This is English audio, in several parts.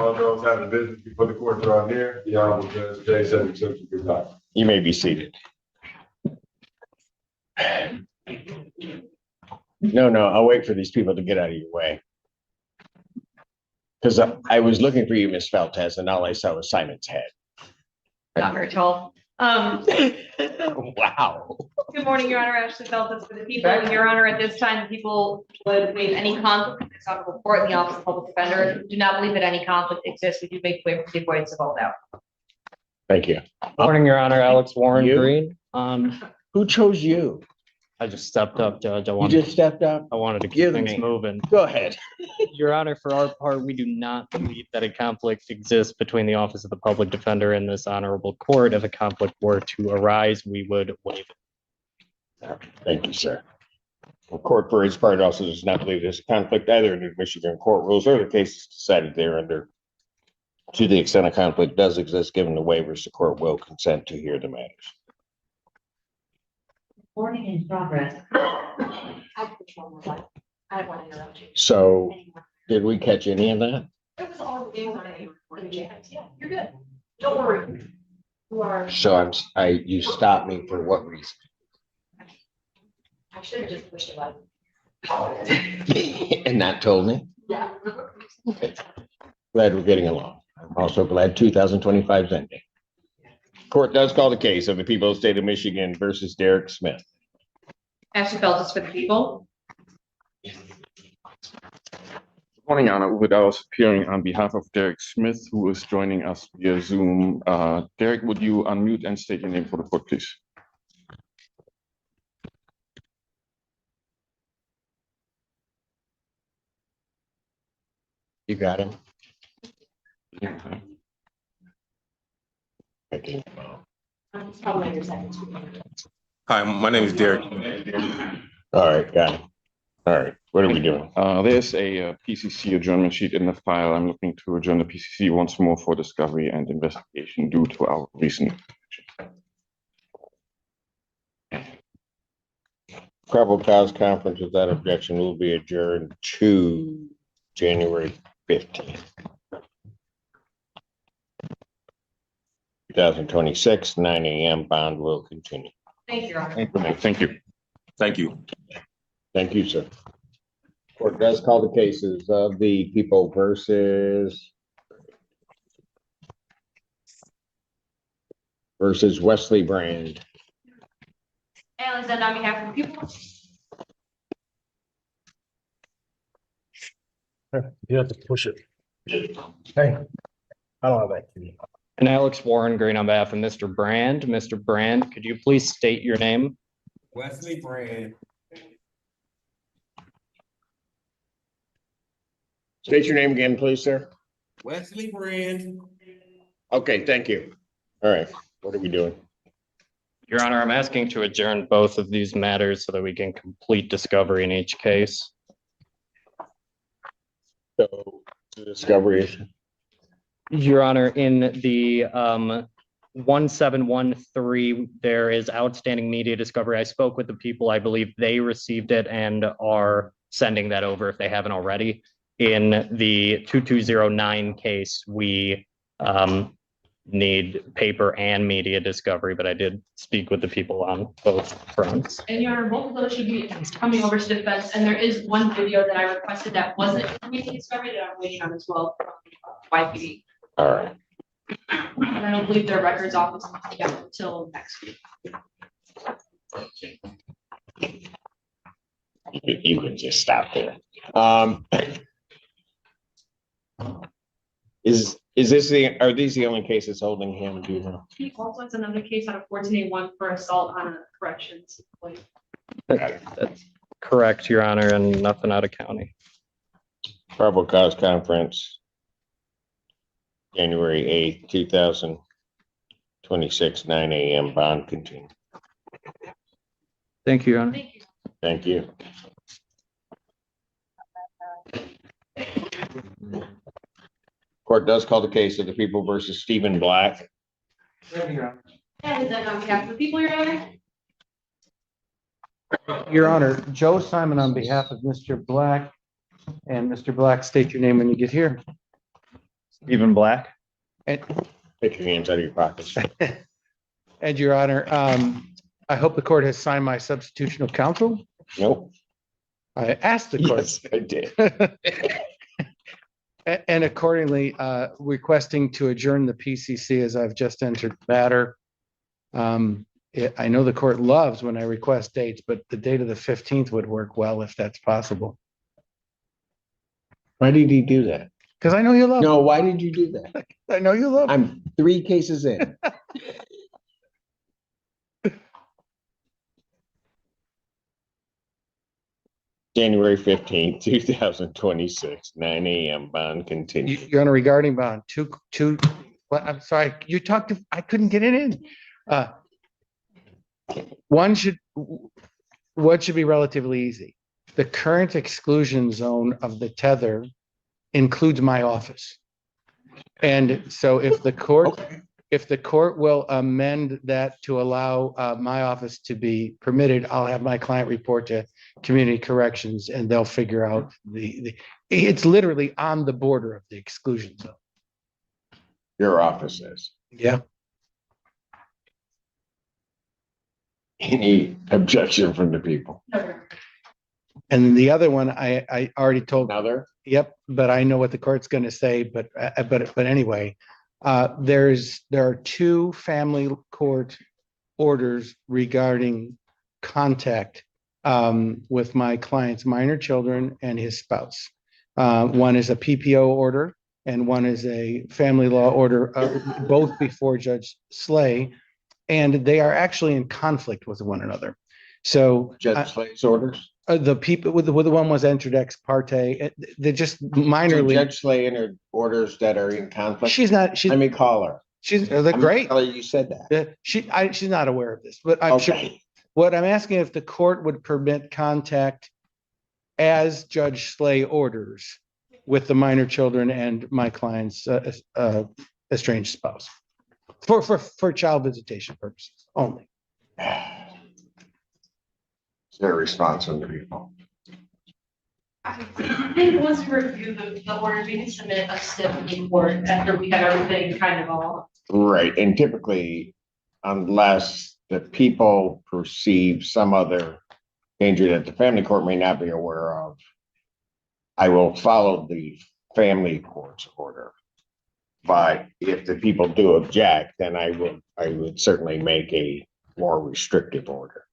All those having business before the court are here. The Honorable Judge J. Cedric Simpson, good night. You may be seated. No, I'll wait for these people to get out of your way. Because I was looking for you, Miss Feltes, and all I saw was Simon's head. Not very tall. Wow. Good morning, Your Honor. Ashley Feltes for the people. Your Honor, at this time, the people would waive any conflict with this honorable court in the Office of Public Defender. Do not believe that any conflict exists. We do make way for the avoidance of all doubt. Thank you. Morning, Your Honor. Alex Warren You? Green. Who chose you? I just stepped up, Judge. I You wanted just stepped up? to Give keep things me. moving. Go ahead. Your Honor, for our part, we do not believe that a conflict exists between the Office of the Public Defender and this honorable court. If a conflict were to arise, we would waive it. Thank you, sir. The court, for its part, also does not believe there's a conflict either under Michigan court rules or the cases decided there under. To the extent a conflict does exist, given the waivers, the court will consent to hear the matters. Morning in progress. I don't want to interrupt you. So, did we catch any of that? It was all being on a recording. Yeah, you're good. Don't worry. You are. So you stopped me for what reason? I should have just pushed a button. And not told me? Yeah. Okay. Glad we're getting along. I'm also glad 2025 is ending. Court does call the case of the people of the state of Michigan versus Derek Smith. Ashley Feltes for the people. Good morning, Anna. Uwe Dawes appearing on behalf of Derek Smith, who is joining us via Zoom. Derek, would you unmute and state your name for the court, please? You got him? Okay. It's probably your second. Hi, my name is Derek. All right, got it. All right, what are we doing? There's a PCC adjournment sheet in the file. I'm looking to adjourn the PCC once more for discovery and investigation due to our recent action. Probable cause conference without objection will be adjourned to January 15th. 2026, 9 a.m. Bond will continue. Thank you, Your Honor. Thank you. Thank you. Thank you, sir. Court does call the cases of the people versus Wesley Brand. And is that on behalf of the people? You have to push it. Hey, I don't have that key. And Alex Warren Green on behalf of Mr. Brand. Mr. Brand, could you please state your name? Wesley Brand. State your name again, please, sir. Wesley Brand. Okay, thank you. All right, what are we doing? Your Honor, I'm asking to adjourn both of these matters so that we can complete discovery in each case. So, the discovery issue. Your Honor, in the 1713, there is outstanding media discovery. I spoke with the people. I believe they received it and are sending that over if they haven't already. In the 2209 case, we need paper and media discovery, but I did speak with the people on both fronts. And Your Honor, both of those should be coming over to defense. And there is one video that I requested that wasn't immediately discovered that I'm waiting on as well from YPD. All right. And I don't believe their records office will be out until next week. You can just stop there. Are these the only cases holding him? Do you know? He also has another case out of 1481 for assault on a corrections employee. That's correct, Your Honor, and nothing out of county. Probable cause conference, January 8th, 2026, 9 a.m. Bond continue. Thank you, Your Honor. Thank you. Thank you. Court does call the case of the people versus Stephen Black. And then on behalf of the people, Your Honor. Your Honor, Joe Simon on behalf of Mr. Black. And Mr. Black, state your name when you get here. Even black? And, Take your hands out of your pockets. and Your Honor, I hope the court has signed my substitution of counsel. Nope. I asked the court. Yes, I did. And accordingly, requesting to adjourn the PCC as I've just entered the matter. I know the court loves when I request dates, but the date of the 15th would work well if that's possible. Why did you do that? Because I know you love, No, why did you do that? I know you love. I'm 3 cases in. January 15th, 2026, 9 a.m. Bond continued. Your Honor, regarding bond, well, I'm sorry, you talked to, I couldn't get it in. What should be relatively easy? The current exclusion zone of the tether includes my office. And so if the court will amend that to allow my office to be permitted, I'll have my client report to community corrections and they'll figure out it's literally on the border of the exclusion zone. Your office is. Yeah. Any objection from the people? And the other one, I already told, Another? yep, but I know what the court's going to say, but anyway, there are 2 family court orders regarding contact with my client's minor children and his spouse. One is a PPO order and one is a family law order, both before Judge Slay, and they are actually in conflict with one another. So Judge Slay's orders? the people with the one was entered ex parte. They're just So minorly. Judge Slay entered orders that are in conflict? She's not. Let me call her. They're great. Tell her you said that. She's not aware of this, but I'm sure. Okay. What I'm asking if the court would permit contact as Judge Slay orders with the minor children and my client's estranged spouse for child visitation purposes only. Is there a response from the people? I think once we review the order, we can submit a stip report after we have everything kind of all. Right, and typically, unless the people perceive some other danger that the family court may not be aware of, I will follow the family court's order. But if the people do object, then I would certainly make a more restrictive order.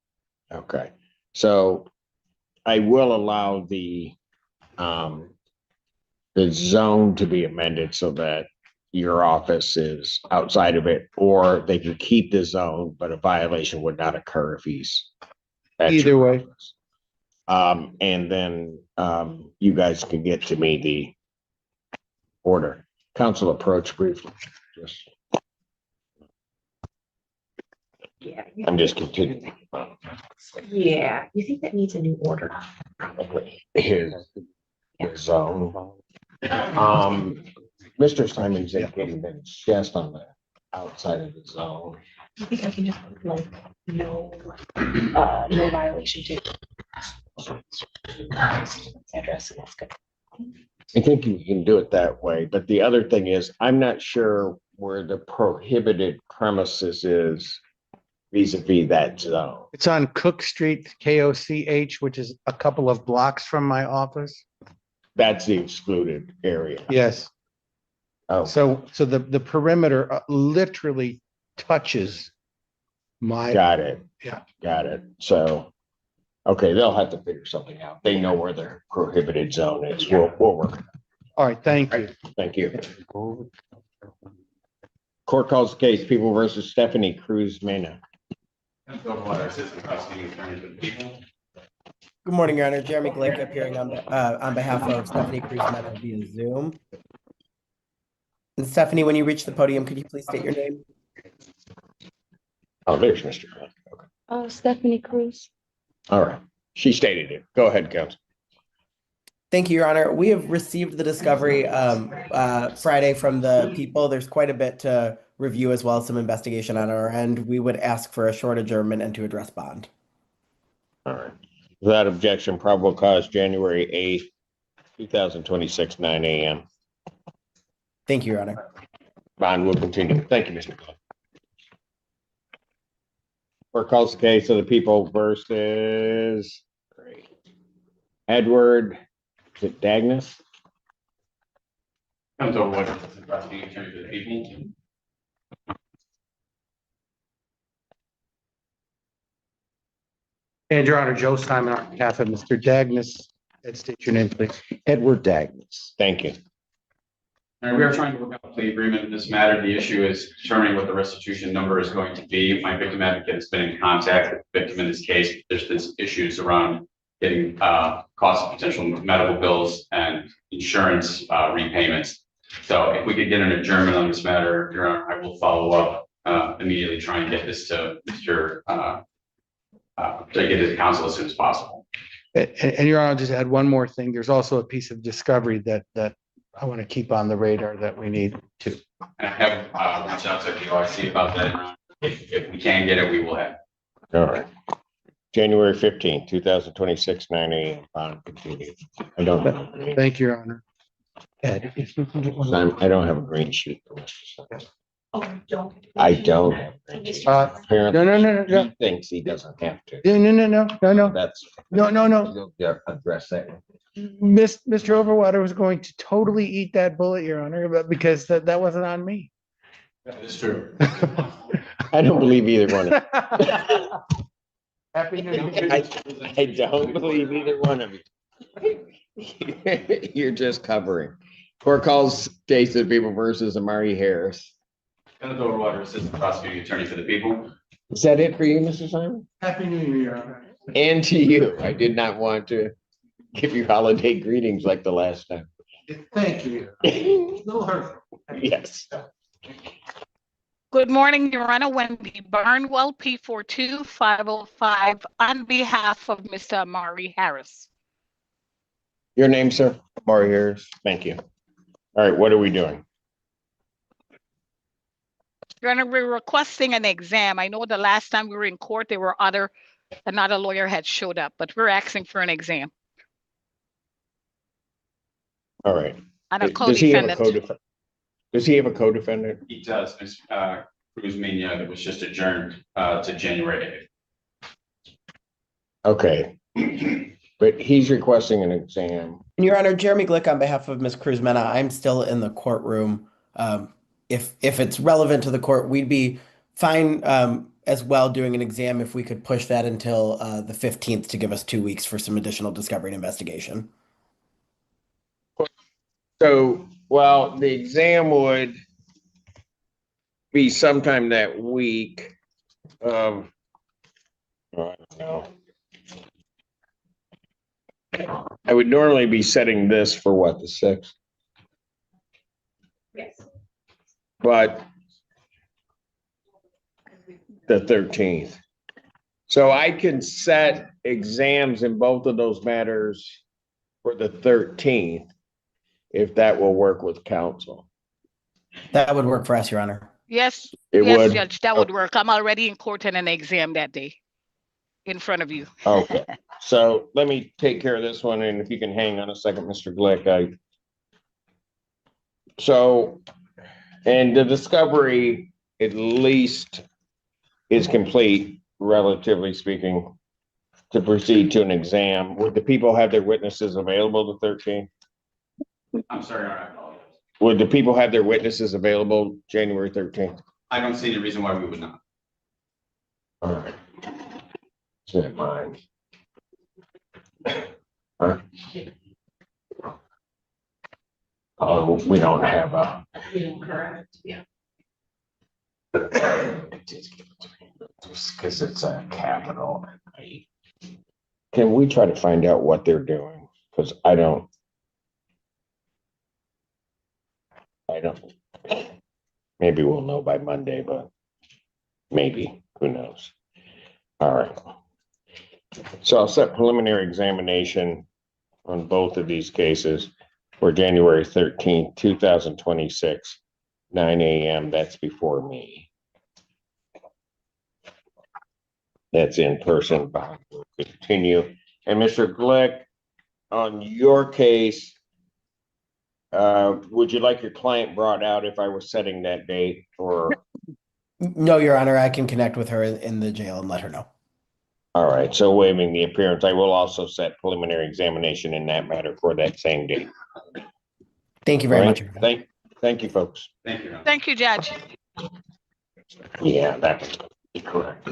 Okay, so I will allow the zone to be amended so that your office is outside of it, or they can keep the zone, but a violation would not occur if he's at Either your way. office. And then you guys can get to me the order. Council approach briefly. Just, Yeah. I'm just continuing. Yeah, you think that needs a new order? Probably his zone. Mr. Simon's indicating that it's just on the outside of the zone. I think I can just put like no violation to address, and that's good. I think you can do it that way, but the other thing is, I'm not sure where the prohibited premises is vis-a-vis that zone. It's on Cook Street, KOCH, which is a couple of blocks from my office. That's the excluded area. Yes. Oh, So the perimeter literally touches my. got it. Yeah. Got it. So, okay, they'll have to figure something out. They know where their prohibited zone is. We'll work. All right, thank you. Thank you. Court calls the case, People versus Stephanie Cruz Mena. Good morning, Your Honor. Jeremy Blake appearing on behalf of Stephanie Cruz Mena via Zoom. And Stephanie, when you reach the podium, could you please state your name? Oh, there's Mr. Cruz. Okay. Stephanie Cruz. All right. She stated it. Go ahead, counsel. Thank you, Your Honor. We have received the discovery Friday from the people. There's quite a bit to review as well as some investigation on our end. We would ask for a short adjournment and to address bond. All right. Without objection, probable cause January 8th, 2026, 9 a.m. Thank you, Your Honor. Bond will continue. Thank you, Mr. Clark. Court calls the case of the people versus Edward, is it Dagnus? Comes over what the prosecuting attorney for the people. And Your Honor, Joe Simon on behalf of Mr. Dagnus. State your name, please. Edward Dagnus. Thank you. All right, we are trying to work out a plea agreement in this matter. The issue is determining what the restitution number is going to be. My victim advocate has been in contact with the victim in this case. There's been issues around getting cost of potential medical bills and insurance repayments. So if we could get an adjournment on this matter, Your Honor, I will follow up immediately, try and get this to Mr. To get it to counsel as soon as possible. And Your Honor, I'll just add one more thing. There's also a piece of discovery that I want to keep on the radar that we need to. And I have reached out to the OIC about that. If we can get it, we will have. All right. January 15th, 2026, 9 a.m. Bond continued. I don't have. Thank you, Your Honor. Ed, if you can get one. I don't have a green sheet. for Mr. Oh, don't. I don't. have a green sheet. Apparently, No. he thinks he doesn't have to. No. That's. No. You'll address that. Mr. Overwater was going to totally eat that bullet, Your Honor, but because that wasn't on me. That is true. I don't believe either one. Happy New Year. I don't believe either one of you. You're just covering. Court calls case of people versus Amari Harris. Kenneth Overwater, Assistant Prosecuting Attorney for the people. Is that it for you, Mr. Simon? Happy New Year, Your Honor. And to you. I did not want to give you holiday greetings like the last time. Thank you. A little hurtful. Yes. Good morning, Your Honor. Wendy Barnwell, P42505, on behalf of Mr. Amari Harris. Your name, sir? Amari Harris. Thank you. All right, what are we doing? Your Honor, we're requesting an exam. I know the last time we were in court, there were another lawyer had showed up, but we're asking for an exam. All right. And a Does he have a co-defendant. Does he have a co-defendant? He does, Ms. Cruz Mena, that was just adjourned to January 8th. Okay. But he's requesting an exam. And Your Honor, Jeremy Glick on behalf of Ms. Cruz Mena, I'm still in the courtroom. If it's relevant to the court, we'd be fine as well doing an exam if we could push that until the 15th to give us 2 weeks for some additional discovery and investigation. So, well, the exam would be sometime that week. I don't know. I would normally be setting this for what, the 6th? Yes. But the 13th. So I can set exams in both of those matters for the 13th, if that will work with counsel. That would work for us, Your Honor. Yes, It yes, would? Judge, that would work. I'm already in court and an exam that day in front of you. Okay, so let me take care of this one, and if you can hang on a second, Mr. Glick, and the discovery at least is complete, relatively speaking, to proceed to an exam. Would the people have their witnesses available the 13th? I'm sorry, Your Honor, I apologize. Would the people have their witnesses available January 13th? I don't see any reason why we would not. All right. Is that mine? Huh? Oh, we don't have a. Correct, yeah. Just because it's a capital. Can we try to find out what they're doing? Because I don't. Maybe we'll know by Monday, but maybe, who knows? All right. So I'll set preliminary examination on both of these cases for January 13th, 2026, 9 a.m. That's before me. That's in person, but we'll continue. And Mr. Glick, on your case, Would you like your client brought out if I was setting that date or? No, Your Honor, I can connect with her in the jail and let her know. All right, so waiving the appearance, I will also set preliminary examination in that matter for that same date. Thank you very All much. right, thank you, folks. Thank you. Thank you, Judge. Yeah, that's correct.